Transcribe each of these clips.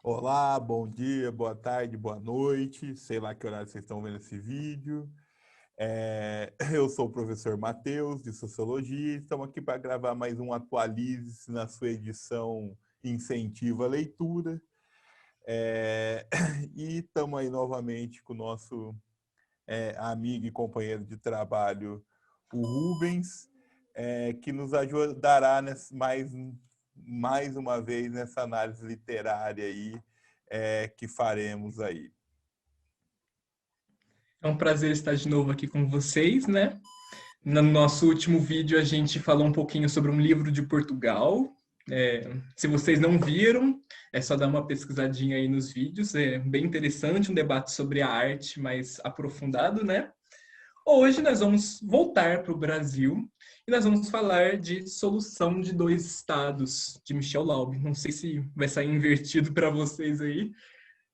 Olá, bom dia, boa tarde, boa noite, sei lá que horário vocês estão vendo esse vídeo. Eu sou o professor Matheus, de Sociologia, e estamos aqui para gravar mais um Atualize-se na sua edição Incentiva a Leitura. E estamos aí novamente com o nosso amigo e companheiro de trabalho, o Rubens, que nos ajudará mais uma vez nessa análise literária aí, que faremos aí. É um prazer estar de novo aqui com vocês, né? No nosso último vídeo a gente falou um pouquinho sobre um livro de Portugal. Se vocês não viram, é só dar uma pesquisadinha aí nos vídeos. É bem interessante, um debate sobre a arte mais aprofundado, né? Hoje nós vamos voltar para o Brasil e nós vamos falar de Solução de Dois Estados, de Michel Laub. Não sei se vai sair invertido para vocês aí.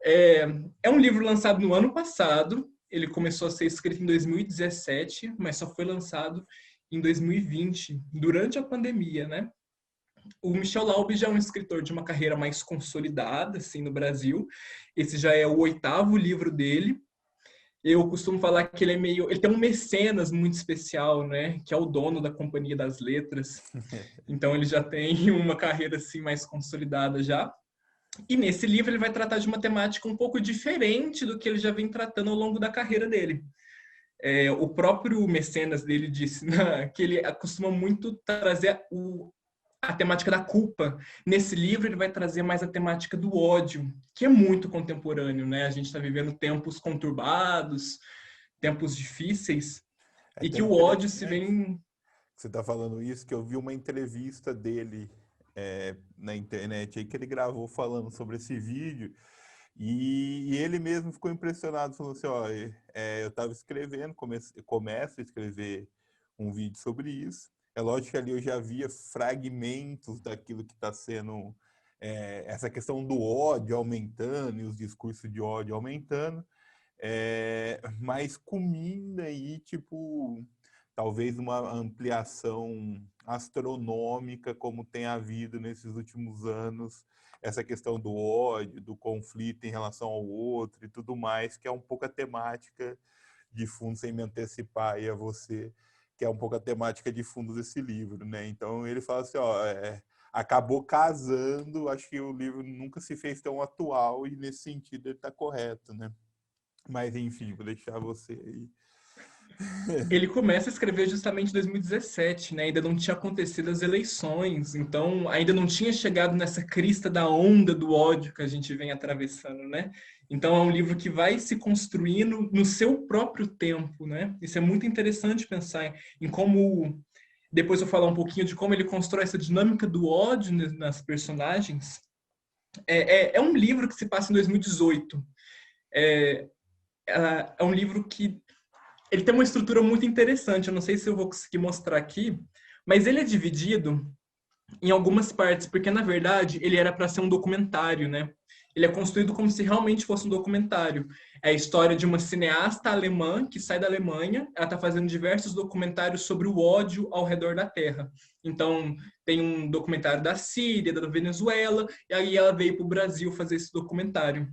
É um livro lançado no ano passado. Ele começou a ser escrito em 2017, mas só foi lançado em 2020, durante a pandemia, né? O Michel Laub já é um escritor de uma carreira mais consolidada, assim, no Brasil. Esse já é o 8º livro dele. Eu costumo falar que ele tem um mecenas muito especial, né? Que é o dono da Companhia das Letras. Então ele já tem uma carreira assim mais consolidada já. E nesse livro ele vai tratar de uma temática um pouco diferente do que ele já vem tratando ao longo da carreira dele. O próprio mecenas dele disse que ele costuma muito trazer a temática da culpa. Nesse livro ele vai trazer mais a temática do ódio, que é muito contemporâneo, né? A gente está vivendo tempos conturbados, tempos difíceis, É e até que o ódio se interessante vem... que você está falando isso, que eu vi uma entrevista dele na internet aí que ele gravou falando sobre esse vídeo e ele mesmo ficou impressionado, falou assim, ó, eu estava escrevendo, começo a escrever um vídeo sobre isso. É lógico que ali eu já via fragmentos daquilo que está sendo essa questão do ódio aumentando e os discursos de ódio aumentando, mas culmina aí, tipo, talvez uma ampliação astronômica, como tem havido nesses últimos anos, essa questão do ódio, do conflito em relação ao outro e tudo mais, que é um pouco a temática de fundo, sem me antecipar aí a você, que é um pouco a temática de fundo desse livro, né? Então ele fala assim, ó, acabou casando, acho que o livro nunca se fez tão atual e nesse sentido ele está correto, né? Mas enfim, vou deixar você aí. Ele começa a escrever justamente em 2017, né? Ainda não tinha acontecido as eleições, então ainda não tinha chegado nessa crista da onda do ódio que a gente vem atravessando, né? Então é um livro que vai se construindo no seu próprio tempo, né? Isso é muito interessante pensar em como... Depois eu vou falar um pouquinho de como ele constrói essa dinâmica do ódio nas personagens. É um livro que se passa em 2018. É, é um livro que ele tem uma estrutura muito interessante. Eu não sei se eu vou conseguir mostrar aqui, mas ele é dividido em algumas partes, porque na verdade ele era para ser um documentário, né? Ele é construído como se realmente fosse um documentário. É a história de uma cineasta alemã que sai da Alemanha. Ela está fazendo diversos documentários sobre o ódio ao redor da Terra. Então, tem um documentário da Síria, da Venezuela, e aí ela veio para o Brasil fazer esse documentário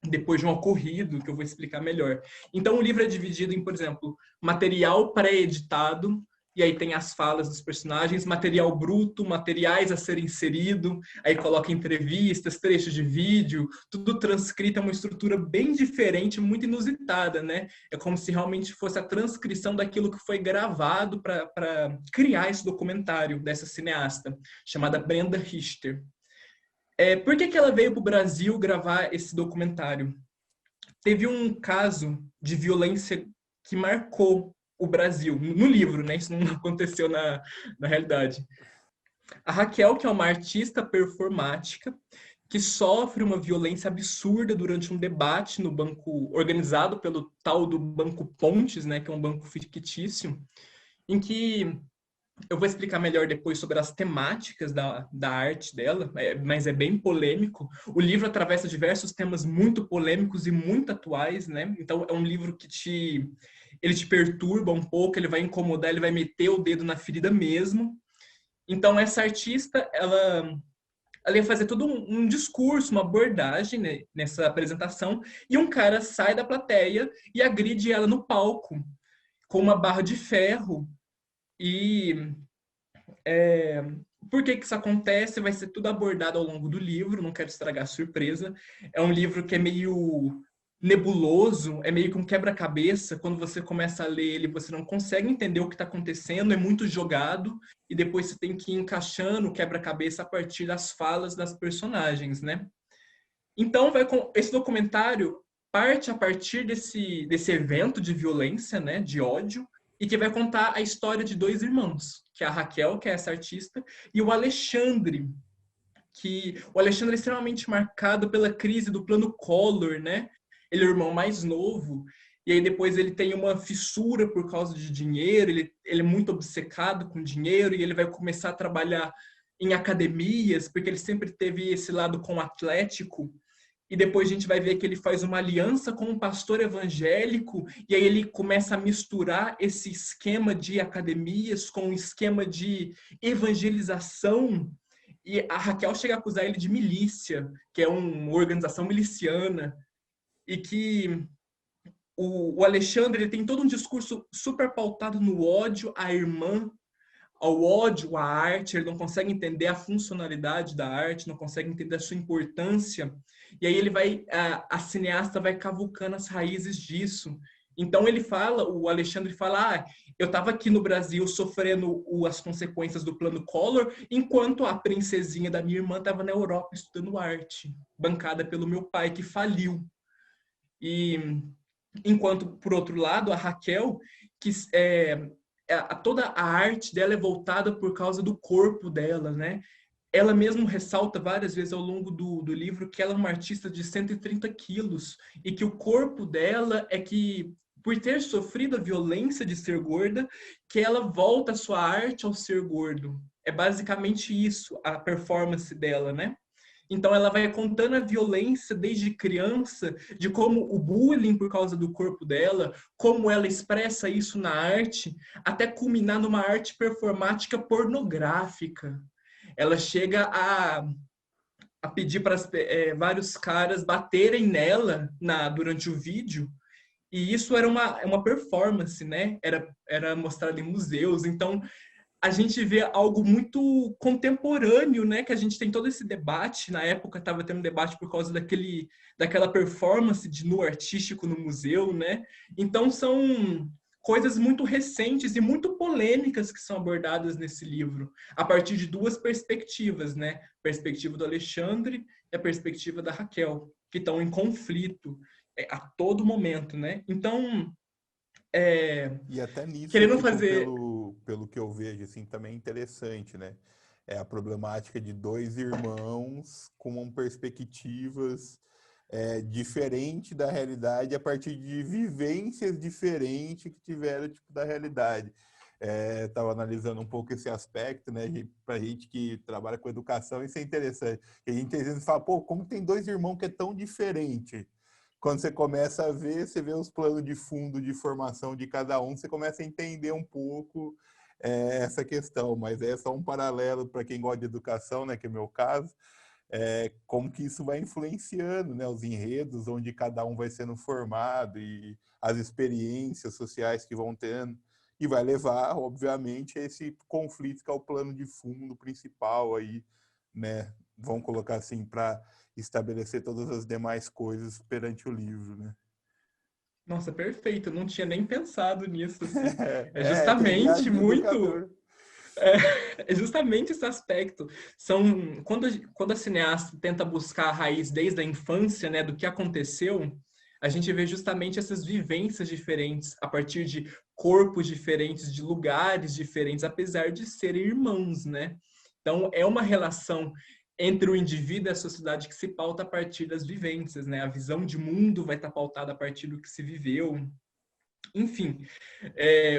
depois de um ocorrido, que eu vou explicar melhor. Então, o livro é dividido em, por exemplo, material pré-editado, e aí tem as falas dos personagens, material bruto, materiais a ser inserido, aí coloca entrevistas, trechos de vídeo, tudo transcrito, é uma estrutura bem diferente, muito inusitada, né? É como se realmente fosse a transcrição daquilo que foi gravado para criar esse documentário dessa cineasta, chamada Brenda Richter. Por que ela veio para o Brasil gravar esse documentário? Teve um caso de violência que marcou o Brasil, no livro, né? Isso não aconteceu na realidade. A Raquel, que é uma artista performática, que sofre uma violência absurda durante um debate no banco, organizado pelo tal do Banco Pontes, né? Que é um banco fictício, em que eu vou explicar melhor depois sobre as temáticas da arte dela, mas é bem polêmico. O livro atravessa diversos temas muito polêmicos e muito atuais, né? Então é um livro que ele te perturba um pouco, ele vai incomodar, ele vai meter o dedo na ferida mesmo. Então essa artista, ela ela ia fazer todo um discurso, uma abordagem, né, nessa apresentação, e um cara sai da plateia e agride ela no palco com uma barra de ferro. E por que que isso acontece? Vai ser tudo abordado ao longo do livro, não quero estragar a surpresa. É um livro que é meio nebuloso, é meio que um quebra-cabeça. Quando você começa a ler ele, você não consegue entender o que está acontecendo, é muito jogado, e depois você tem que ir encaixando o quebra-cabeça a partir das falas das personagens, né? Então, esse documentário parte a partir desse evento de violência, né, de ódio, e que vai contar a história de dois irmãos, que é a Raquel, que é essa artista, e o Alexandre, que o Alexandre é extremamente marcado pela crise do plano Collor, né? Ele é o irmão mais novo, e aí depois ele tem uma fissura por causa de dinheiro, ele é muito obcecado com dinheiro, e ele vai começar a trabalhar em academias, porque ele sempre teve esse lado com o atlético, e depois a gente vai ver que ele faz uma aliança com um pastor evangélico, e aí ele começa a misturar esse esquema de academias com um esquema de evangelização, e a Raquel chega a acusar ele de milícia, que é uma organização miliciana, e que o Alexandre ele tem todo um discurso super pautado no ódio à irmã, ao ódio à arte, ele não consegue entender a funcionalidade da arte, não consegue entender a sua importância, e aí a cineasta vai cavucando as raízes disso. Então o Alexandre fala, eu estava aqui no Brasil sofrendo as consequências do plano Collor, enquanto a princesinha da minha irmã estava na Europa estudando arte, bancada pelo meu pai, que faliu. E enquanto, por outro lado, a Raquel, que toda a arte dela é voltada por causa do corpo dela, né? Ela mesmo ressalta várias vezes ao longo do livro que ela é uma artista de 130 quilos e que o corpo dela é que, por ter sofrido a violência de ser gorda, que ela volta a sua arte ao ser gordo. É basicamente isso, a performance dela, né? Então ela vai contando a violência desde criança, de como o bullying por causa do corpo dela, como ela expressa isso na arte, até culminar numa arte performática pornográfica. Ela chega a pedir para vários caras baterem nela durante o vídeo, e isso era uma performance, né? Era mostrado em museus. Então a gente vê algo muito contemporâneo, né? Que a gente tem todo esse debate. Na época estava tendo debate por causa daquela performance de nu artístico no museu, né? Então são coisas muito recentes e muito polêmicas que são abordadas nesse livro, a partir de duas perspectivas, né? A perspectiva do Alexandre e a perspectiva da Raquel, que estão em conflito a todo momento, né? Então, E até nisso, querendo tipo, fazer. pelo que eu vejo, assim, também é interessante, né? É a problemática de dois irmãos com perspectivas diferentes da realidade a partir de vivências diferentes que tiveram, tipo, da realidade. Estava analisando um pouco esse aspecto, né? Para gente que trabalha com educação, isso é interessante. Que a gente às vezes fala, pô, como tem dois irmãos que é tão diferente? Quando você começa a ver, você vê os planos de fundo de formação de cada um, você começa a entender um pouco essa questão, mas é só um paralelo para quem gosta de educação, né, que é o meu caso, como que isso vai influenciando, né, os enredos, onde cada um vai sendo formado e as experiências sociais que vão tendo, e vai levar, obviamente, a esse conflito que é o plano de fundo principal aí, né, vamos colocar assim, para estabelecer todas as demais coisas perante o livro, né? Nossa, perfeito. Eu não tinha nem pensado nisso, assim. É Que é viagem justamente de muito. educador. É justamente esse aspecto. Quando a cineasta tenta buscar a raiz desde a infância, né, do que aconteceu, a gente vê justamente essas vivências diferentes, a partir de corpos diferentes, de lugares diferentes, apesar de serem irmãos, né? Então, é uma relação entre o indivíduo e a sociedade que se pauta a partir das vivências, né? A visão de mundo vai estar pautada a partir do que se viveu. Enfim,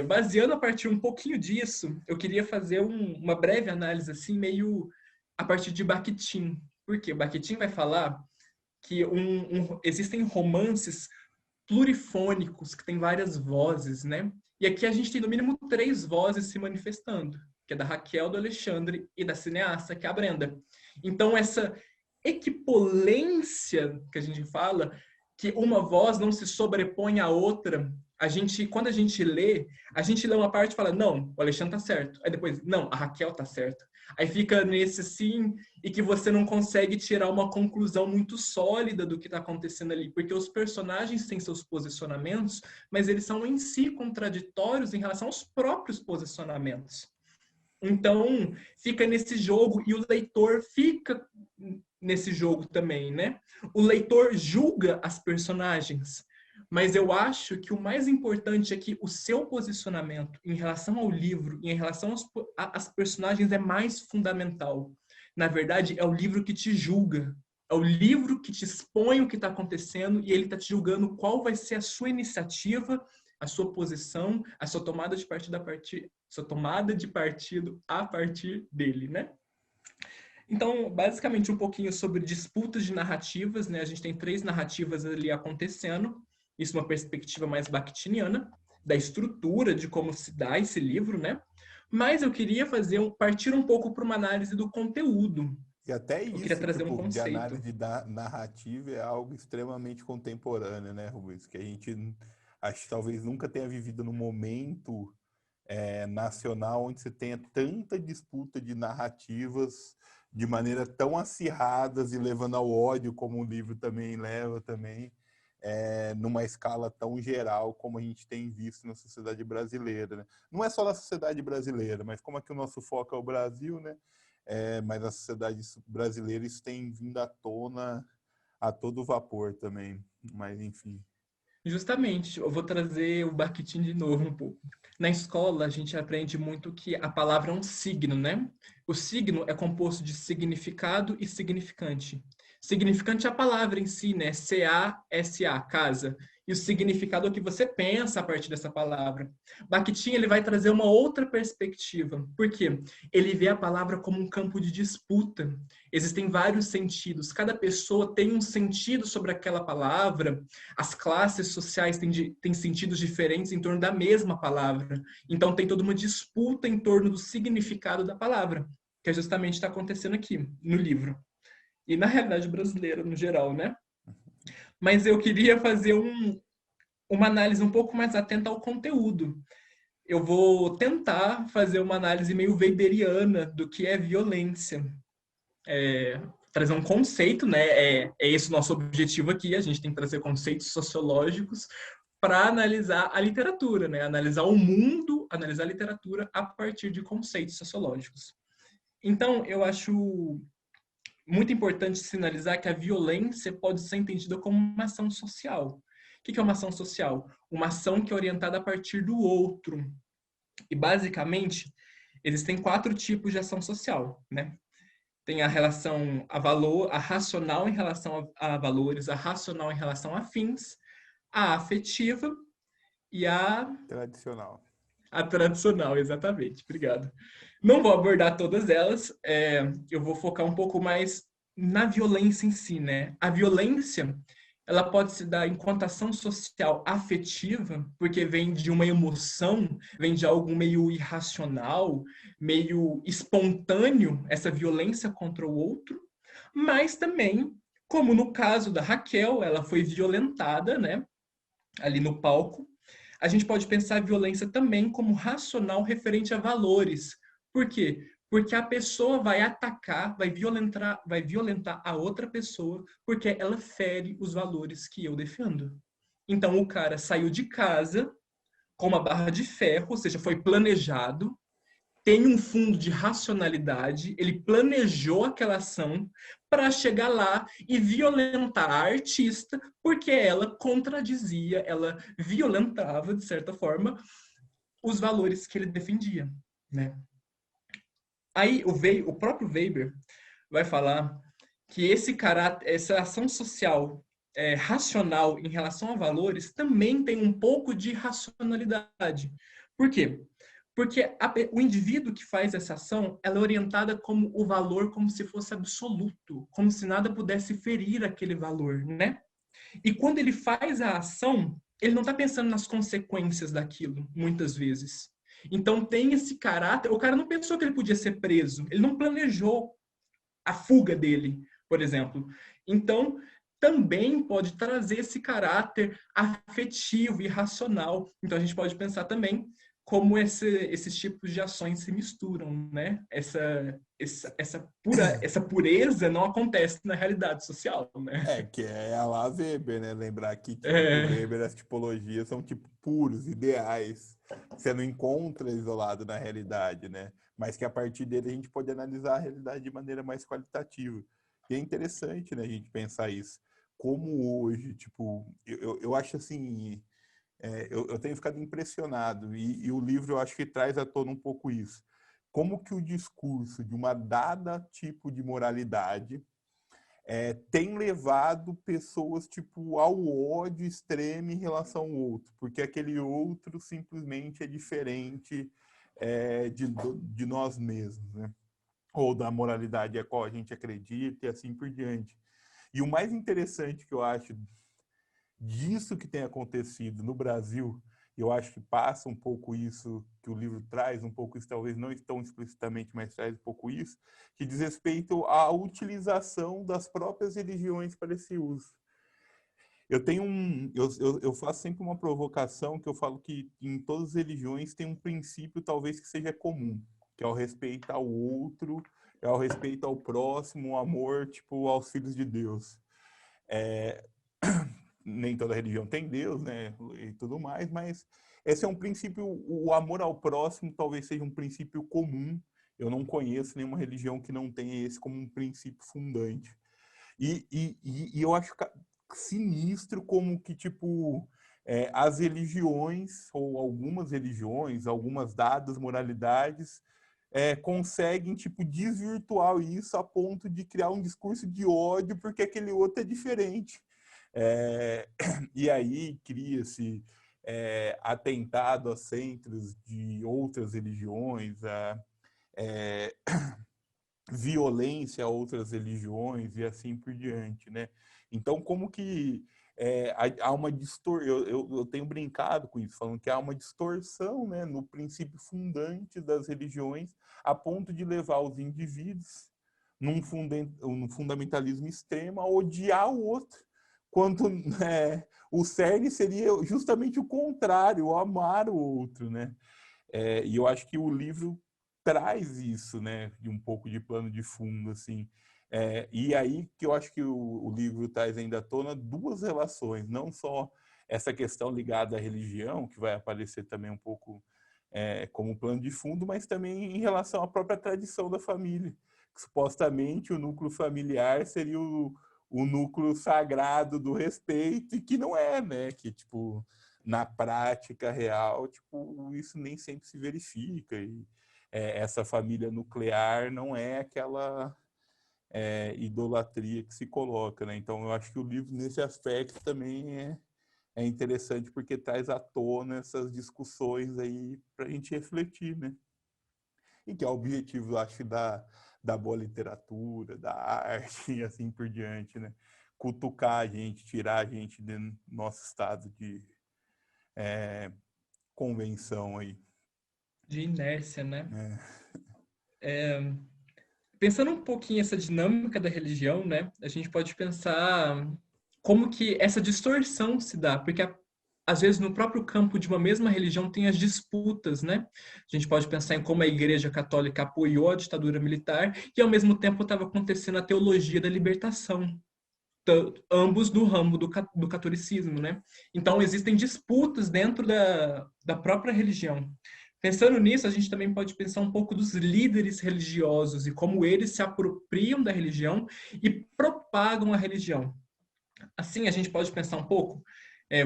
baseando a partir um pouquinho disso, eu queria fazer uma breve análise, assim, meio a partir de Bakhtin. Por quê? Bakhtin vai falar que existem romances plurifônicos, que têm várias vozes, né? E aqui a gente tem no mínimo 3 vozes se manifestando, que é da Raquel, do Alexandre e da cineasta, que é a Brenda. Então, essa equipolência que a gente fala, que uma voz não se sobrepõe à outra, quando a gente lê uma parte e fala, não, o Alexandre tá certo. Aí depois, não, a Raquel tá certa. Aí fica nesse sim, e que você não consegue tirar uma conclusão muito sólida do que está acontecendo ali, porque os personagens têm seus posicionamentos, mas eles são em si contraditórios em relação aos próprios posicionamentos. Então, fica nesse jogo, e o leitor fica nesse jogo também, né? O leitor julga as personagens, mas eu acho que o mais importante é que o seu posicionamento em relação ao livro, em relação às personagens, é mais fundamental. Na verdade, é o livro que te julga. É o livro que te expõe o que está acontecendo e ele está te julgando qual vai ser a sua iniciativa, a sua posição, a sua tomada de partido a partir dele, né? Então, basicamente, um pouquinho sobre disputas de narrativas, né? A gente tem 3 narrativas ali acontecendo, isso uma perspectiva mais bakhtiniana, da estrutura de como se dá esse livro, né? Mas eu queria partir um pouco para uma análise do conteúdo. E até Eu queria isso, trazer um tipo, de conceito. análise da narrativa é algo extremamente contemporâneo, né, Rubens? Que a gente, acho que talvez nunca tenha vivido num momento nacional onde você tenha tanta disputa de narrativas de maneira tão acirradas e levando ao ódio, como o livro também leva também, numa escala tão geral como a gente tem visto na sociedade brasileira, né? Não é só na sociedade brasileira, mas como aqui o nosso foco é o Brasil, né? Mas na sociedade brasileira isso tem vindo à tona a todo vapor também, mas enfim. Justamente, eu vou trazer o Bakhtin de novo um pouco. Na escola, a gente aprende muito que a palavra é um signo, né? O signo é composto de significado e significante. Significante é a palavra em si, né? C-A-S-A, casa. E o significado é o que você pensa a partir dessa palavra. Bakhtin, ele vai trazer uma outra perspectiva. Por quê? Ele vê a palavra como um campo de disputa. Existem vários sentidos. Cada pessoa tem um sentido sobre aquela palavra. As classes sociais têm sentidos diferentes em torno da mesma palavra. Então, tem toda uma disputa em torno do significado da palavra, que é justamente está acontecendo aqui, no livro. E na realidade brasileira, no geral, né? Mas eu queria fazer uma análise um pouco mais atenta ao conteúdo. Eu vou tentar fazer uma análise meio weberiana do que é violência. Trazer um conceito, né? É esse o nosso objetivo aqui. A gente tem que trazer conceitos sociológicos para analisar a literatura, né? Analisar o mundo, analisar a literatura a partir de conceitos sociológicos. Então, eu acho muito importante sinalizar que a violência pode ser entendida como uma ação social. O que é uma ação social? Uma ação que é orientada a partir do outro. E, basicamente, existem 4 tipos de ação social, né? Tem a relação a valor, a racional em relação a valores, a racional em relação a fins, a afetiva e Tradicional. a tradicional, exatamente. Obrigado. Não vou abordar todas elas, eu vou focar um pouco mais na violência em si, né? A violência, ela pode se dar enquanto ação social afetiva, porque vem de uma emoção, vem de algo meio irracional, meio espontâneo, essa violência contra o outro, mas também, como no caso da Raquel, ela foi violentada, né? Ali no palco, a gente pode pensar a violência também como racional referente a valores. Por quê? Porque a pessoa vai atacar, vai violentar a outra pessoa, porque ela fere os valores que eu defendo. Então o cara saiu de casa com uma barra de ferro, ou seja, foi planejado, tem um fundo de racionalidade, ele planejou aquela ação para chegar lá e violentar a artista, porque ela contradizia, ela violentava, de certa forma, os valores que ele defendia, né? Aí o próprio Weber vai falar que essa ação social racional em relação a valores também tem um pouco de racionalidade. Por quê? Porque o indivíduo que faz essa ação, ela é orientada como o valor como se fosse absoluto, como se nada pudesse ferir aquele valor, né? E quando ele faz a ação, ele não está pensando nas consequências daquilo, muitas vezes. Então tem esse caráter, o cara não pensou que ele podia ser preso, ele não planejou a fuga dele, por exemplo. Então, também pode trazer esse caráter afetivo e racional. Então, a gente pode pensar também como esses tipos de ações se misturam, né? Essa pureza não acontece na realidade social, né? Que é a lá Weber, né? Lembrar que, tipo, pro É, Weber as tipologias são, tipo, puros, ideais. Você não encontra isolado na realidade, né? Mas que a partir dele a gente pode analisar a realidade de maneira mais qualitativa. E é interessante, né, a gente pensar isso. Como hoje, tipo, eu acho assim, eu tenho ficado impressionado, e o livro eu acho que traz à tona um pouco isso. Como que o discurso de uma dada tipo de moralidade tem levado pessoas tipo ao ódio extremo em relação ao outro, porque aquele outro simplesmente é diferente de nós mesmos, né? Ou da moralidade a qual a gente acredita e assim por diante. E o mais interessante que eu acho disso que tem acontecido no Brasil, eu acho que passa um pouco isso que o livro traz, um pouco isso, talvez não tão explicitamente, mas traz um pouco isso, que diz respeito à utilização das próprias religiões para esse uso. Eu faço sempre uma provocação que eu falo que em todas as religiões tem um princípio talvez que seja comum, que é o respeito ao outro, é o respeito ao próximo, o amor, tipo, aos filhos de Deus. É, nem toda religião tem Deus, né, e tudo mais, mas esse é um princípio, o amor ao próximo talvez seja um princípio comum. Eu não conheço nenhuma religião que não tenha esse como um princípio fundante. E eu acho sinistro como que, tipo, as religiões, ou algumas religiões, algumas dadas moralidades, conseguem, tipo, desvirtuar isso a ponto de criar um discurso de ódio porque aquele outro é diferente. É, e aí cria-se atentado a centros de outras religiões, é, violência a outras religiões e assim por diante, né? Então, como que há uma distorção, eu tenho brincado com isso, falando que há uma distorção, né, no princípio fundante das religiões, a ponto de levar os indivíduos num fundamentalismo extremo a odiar o outro, quando o cerne seria justamente o contrário, o amar o outro, né? E eu acho que o livro traz isso, né, de um pouco de plano de fundo, assim. E aí que eu acho que o livro traz ainda à tona duas relações, não só essa questão ligada à religião, que vai aparecer também um pouco como plano de fundo, mas também em relação à própria tradição da família. Que, supostamente o núcleo familiar seria o núcleo sagrado do respeito, e que não é, né? Que, tipo, na prática real, tipo, isso nem sempre se verifica. E essa família nuclear não é aquela idolatria que se coloca, né? Então, eu acho que o livro, nesse aspecto, também é interessante, porque traz à tona essas discussões aí para a gente refletir, né? E que é o objetivo, eu acho, da boa literatura, da arte e assim por diante, né? Cutucar a gente, tirar a gente do nosso estado de convenção aí. de inércia, né? É. Pensando um pouquinho essa dinâmica da religião, né? A gente pode pensar como que essa distorção se dá, porque às vezes no próprio campo de uma mesma religião tem as disputas, né? A gente pode pensar em como a Igreja Católica apoiou a ditadura militar e ao mesmo tempo estava acontecendo a teologia da libertação, ambos do ramo do catolicismo, né? Então existem disputas dentro da própria religião. Pensando nisso, a gente também pode pensar um pouco dos líderes religiosos e como eles se apropriam da religião e propagam a religião. Assim, a gente pode pensar um pouco,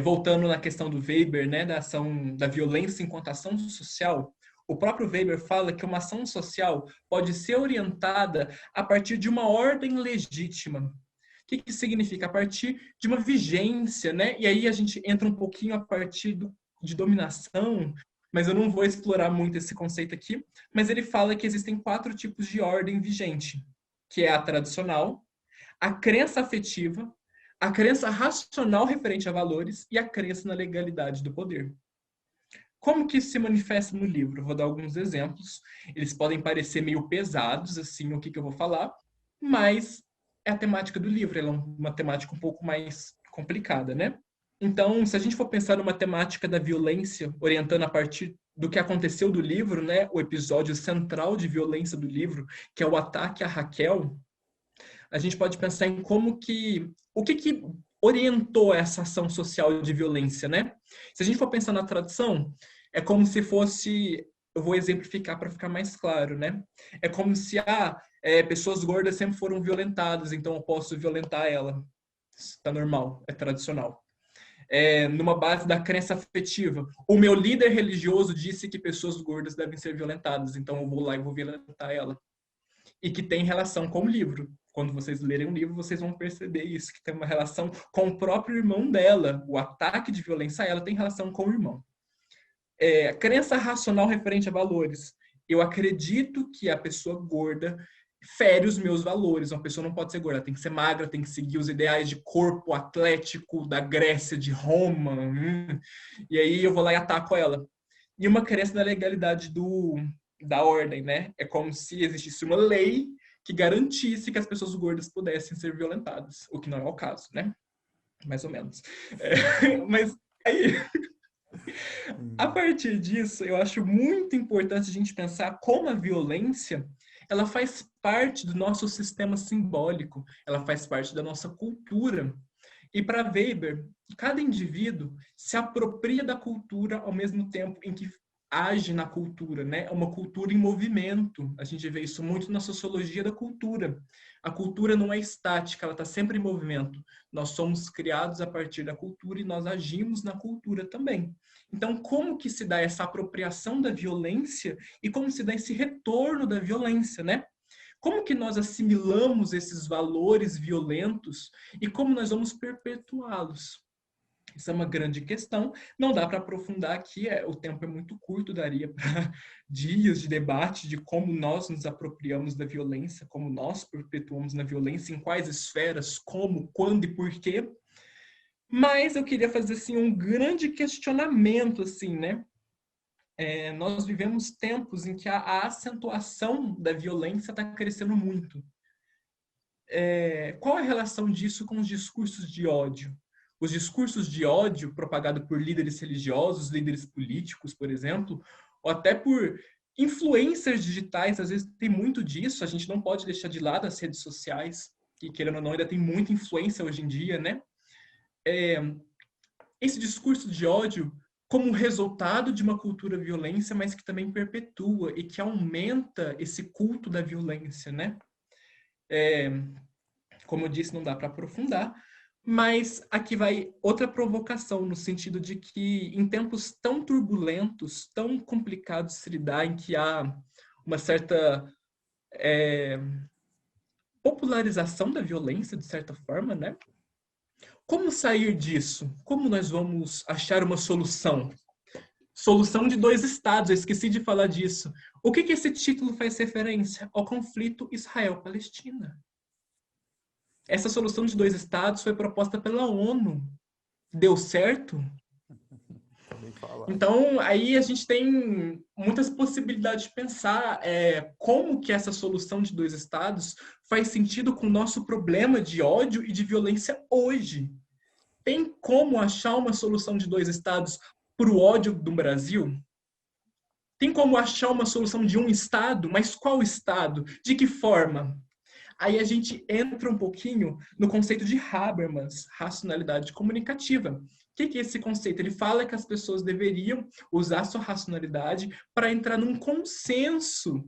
voltando na questão do Weber, né, da ação da violência enquanto ação social. O próprio Weber fala que uma ação social pode ser orientada a partir de uma ordem legítima. O que que significa? A partir de uma vigência, né? E aí a gente entra um pouquinho a partir de dominação, mas eu não vou explorar muito esse conceito aqui. Mas ele fala que existem 4 tipos de ordem vigente, que é a tradicional, a crença afetiva, a crença racional referente a valores e a crença na legalidade do poder. Como que isso se manifesta no livro? Vou dar alguns exemplos. Eles podem parecer meio pesados, assim, o que eu vou falar, mas é a temática do livro, ela é uma temática um pouco mais complicada, né? Então, se a gente for pensar numa temática da violência, orientando a partir do que aconteceu do livro, né, o episódio central de violência do livro, que é o ataque a Raquel, a gente pode pensar em o que orientou essa ação social de violência, né? Se a gente for pensar na tradição, é como se fosse, eu vou exemplificar para ficar mais claro, né? É como se pessoas gordas sempre foram violentadas, então eu posso violentar ela. Está normal, é tradicional. Numa base da crença afetiva. O meu líder religioso disse que pessoas gordas devem ser violentadas, então eu vou lá e vou violentar ela. E que tem relação com o livro. Quando vocês lerem o livro, vocês vão perceber isso, que tem uma relação com o próprio irmão dela. O ataque de violência a ela tem relação com o irmão. Crença racional referente a valores. Eu acredito que a pessoa gorda fere os meus valores. Uma pessoa não pode ser gorda, tem que ser magra, tem que seguir os ideais de corpo atlético da Grécia, de Roma. E aí eu vou lá e ataco ela. E uma crença da legalidade da ordem, né? É como se existisse uma lei que garantisse que as pessoas gordas pudessem ser violentadas, o que não é o caso, né? Mais ou menos. Mas aí, a partir disso, eu acho muito importante a gente pensar como a violência ela faz parte do nosso sistema simbólico, ela faz parte da nossa cultura. E para Weber, cada indivíduo se apropria da cultura ao mesmo tempo em que age na cultura, né? É uma cultura em movimento. A gente vê isso muito na sociologia da cultura. A cultura não é estática, ela está sempre em movimento. Nós somos criados a partir da cultura e nós agimos na cultura também. Então, como que se dá essa apropriação da violência e como se dá esse retorno da violência, né? Como que nós assimilamos esses valores violentos e como nós vamos perpetuá-los? Isso é uma grande questão. Não dá para aprofundar aqui, o tempo é muito curto, daria para dias de debate de como nós nos apropriamos da violência, como nós perpetuamos na violência, em quais esferas, como, quando e por quê. Mas eu queria fazer assim um grande questionamento, assim, né? Nós vivemos tempos em que a acentuação da violência está crescendo muito. Qual é a relação disso com os discursos de ódio? Os discursos de ódio propagados por líderes religiosos, líderes políticos, por exemplo, ou até por influencers digitais, às vezes tem muito disso, a gente não pode deixar de lado as redes sociais, que querendo ou não ainda tem muita influência hoje em dia, né? Esse discurso de ódio como resultado de uma cultura violência, mas que também perpetua e que aumenta esse culto da violência, né? Como eu disse, não dá para aprofundar, mas aqui vai outra provocação, no sentido de que em tempos tão turbulentos, tão complicados de se lidar, em que há uma certa popularização da violência, de certa forma, né? Como sair disso? Como nós vamos achar uma solução? Solução de dois estados, eu esqueci de falar disso. O que esse título faz referência? Ao conflito Israel-Palestina. Essa solução de dois estados foi proposta pela ONU. Deu certo? Então, aí a gente tem muitas possibilidades de pensar como que essa solução de dois estados faz sentido com o nosso problema de ódio e de violência hoje. Tem como achar uma solução de dois estados para o ódio do Brasil? Tem como achar uma solução de um estado? Mas qual estado? De que forma? Aí a gente entra um pouquinho no conceito de Habermas, racionalidade comunicativa. O que é esse conceito? Ele fala que as pessoas deveriam usar sua racionalidade para entrar num consenso.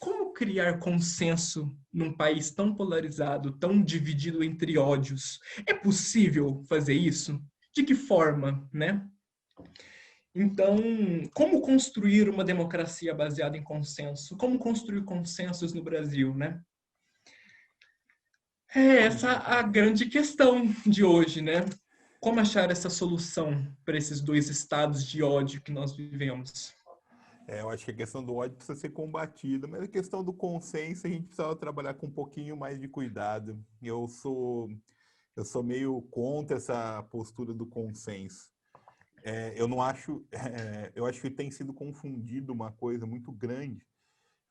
Como criar consenso num país tão polarizado, tão dividido entre ódios? É possível fazer isso? De que forma, né? Então, como construir uma democracia baseada em consenso? Como construir consensos no Brasil, né? Essa a grande questão de hoje, né? Como achar essa solução para esses dois estados de ódio que nós vivemos? Eu acho que a questão do ódio precisa ser combatida, mas a questão do consenso a gente precisa trabalhar com um pouquinho mais de cuidado. eu sou meio contra essa postura do consenso. Eu não acho, eu acho que tem sido confundido uma coisa muito grande.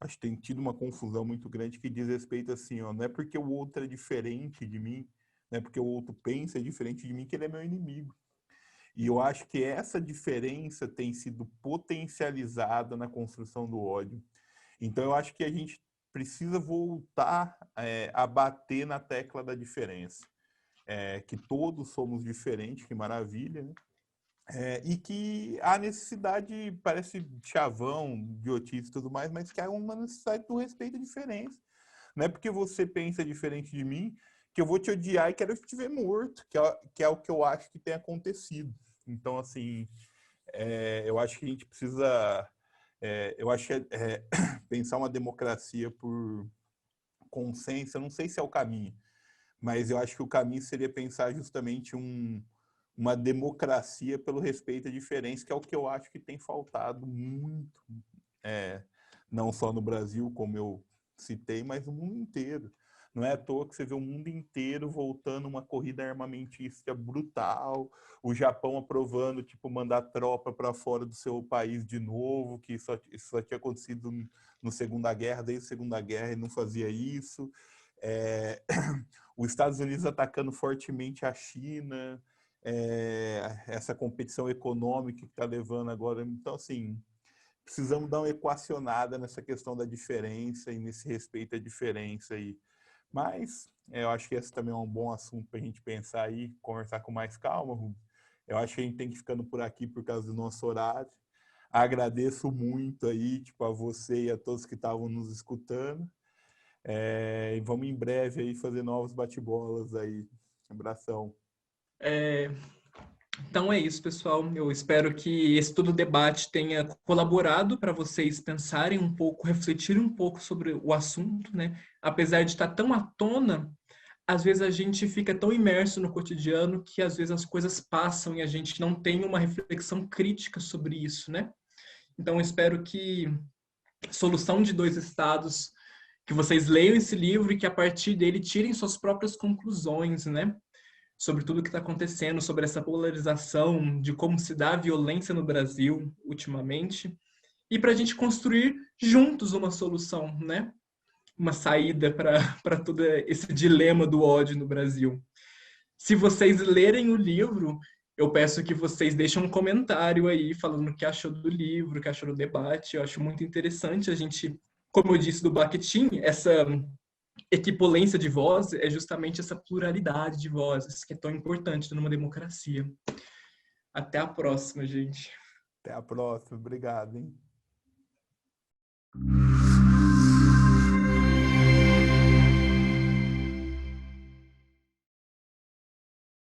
Acho que tem tido uma confusão muito grande que diz respeito assim, ó, não é porque o outro é diferente de mim, não é porque o outro pensa diferente de mim que ele é meu inimigo. E eu acho que essa diferença tem sido potencializada na construção do ódio. Então eu acho que a gente precisa voltar a bater na tecla da diferença. Que todos somos diferentes, que maravilha, né? E que há necessidade, parece chavão, idiotice e tudo mais, mas que há uma necessidade do respeito à diferença. Não é porque você pensa diferente de mim que eu vou te odiar e quero te ver morto, que é o que eu acho que tem acontecido. Então, assim, eu acho que a gente precisa... eu acho que pensar uma democracia por consenso, eu não sei se é o caminho, mas eu acho que o caminho seria pensar justamente uma democracia pelo respeito à diferença, que é o que eu acho que tem faltado muito, não só no Brasil, como eu citei, mas no mundo inteiro. Não é à toa que você vê o mundo inteiro voltando uma corrida armamentista brutal, o Japão aprovando, tipo, mandar tropa para fora do seu país de novo, que isso só tinha acontecido no Segunda Guerra, desde a Segunda Guerra e não fazia isso. Os Estados Unidos atacando fortemente a China, essa competição econômica que está levando agora. Então, assim, precisamos dar uma equacionada nessa questão da diferença e nesse respeito à diferença aí. Mas eu acho que esse também é um bom assunto para a gente pensar aí, conversar com mais calma, Rubens. Eu acho que a gente tem que ir ficando por aqui por causa do nosso horário. Agradeço muito aí, tipo, a você e a todos que estavam nos escutando. E vamos em breve aí fazer novos bate-bolas aí. Abração. Então é isso, pessoal. Eu espero que esse todo debate tenha colaborado para vocês pensarem um pouco, refletirem um pouco sobre o assunto, né? Apesar de estar tão à tona, às vezes a gente fica tão imerso no cotidiano que às vezes as coisas passam e a gente não tem uma reflexão crítica sobre isso, né? Então eu espero que Solução de Dois Estados, que vocês leiam esse livro e que a partir dele tirem suas próprias conclusões, né? Sobre tudo que está acontecendo, sobre essa polarização, de como se dá a violência no Brasil ultimamente, e para a gente construir juntos uma solução, né? Uma saída para todo esse dilema do ódio no Brasil. Se vocês lerem o livro, eu peço que vocês deixem um comentário aí falando o que achou do livro, o que achou do debate. Eu acho muito interessante a gente, como eu disse do Bakhtin, essa equipolência de voz é justamente essa pluralidade de vozes que é tão importante numa democracia. Até a próxima, gente. Até a próxima. Obrigado, hein?